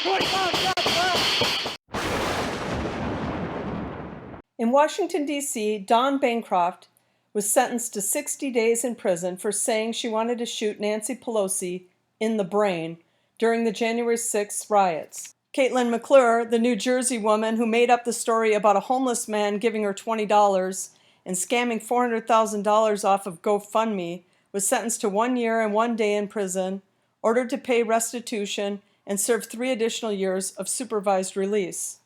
In Washington, D.C., Dawn Bancroft was sentenced to 60 days in prison for saying she wanted to shoot Nancy Pelosi in the brain during the January 6th riots. Katelyn McClure, the New Jersey woman who made up the story about a homeless man giving her $20 and scamming $400,000 off of Gofundme, was sentenced to 1 year and 1 day in prison, ordered to pay restitution, and serve 3 additional years of supervised release.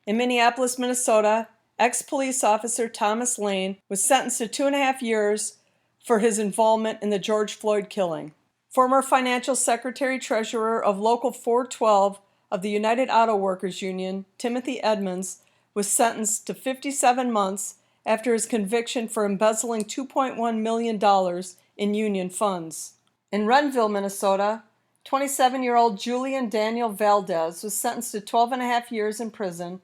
In Minneapolis, Minnesota, ex-police officer Thomas Lane was sentenced to 2.5 years for his involvement in the George Floyd killing. Former financial secretary-treasurer of Local 412 of the United Auto Workers Union, Timothy Edmunds, was sentenced to 57 months after his conviction for embezzling $2.1 million in union funds. In Renville, Minnesota, 27-year-old Julian Daniel Valdez was sentenced to 12.5 years in prison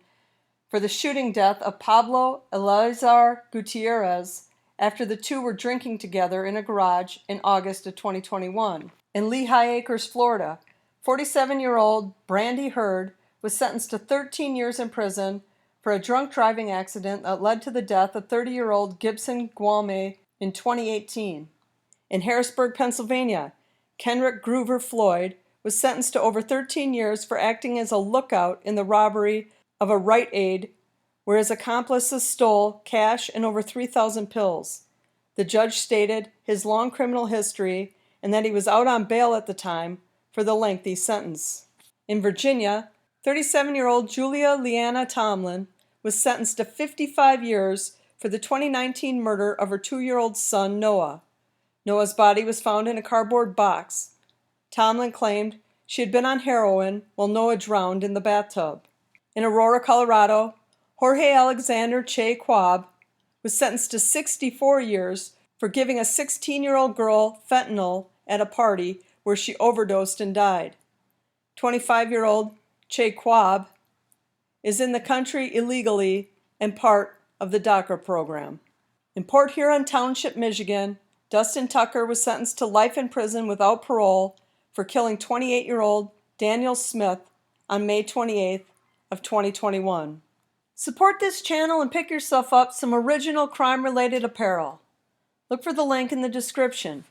for the shooting death of Pablo Eliazar Guitierrez after the two were drinking together in a garage in August of 2021. In Lehigh, Florida, 47-year-old Brandi Hurd was sentenced to 13 years in prison for a drunk driving accident that led to the death of 30-year-old Gibson Gualme in 2018. In Harrisburg, Pennsylvania, Kenrick Floyd was sentenced to over 13 years for acting as a lookout in the robbery of a Rite, where his accomplices stole cash and over 3,000 pills. The judge stated his long criminal history and that he was out on bail at the time for the lengthy sentence. In Virginia, 37-year-old leanna Tomlin was sentenced to 55 years for the 2019 murder of her 2-year-old son, Noah. Noah's body was found in a cardboard box. Tomlin claimed she had been on heroin while Noah drowned in the bathtub. In Aurora, Colorado, Jorge Alexander Quiab was sentenced to 64 years for giving a 16-year-old girl fentanyl at a party where she overdosed and died. 25-year-old Quiab is in the country illegally and part of the DACA program. In Port Huron Township, Michigan, Dustin Tucker was sentenced to life in prison without parole for killing 28-year-old Daniel Smith on May 28th of 2021. Support this channel and pick yourself up some original crime-related apparel. Look for the link in the description.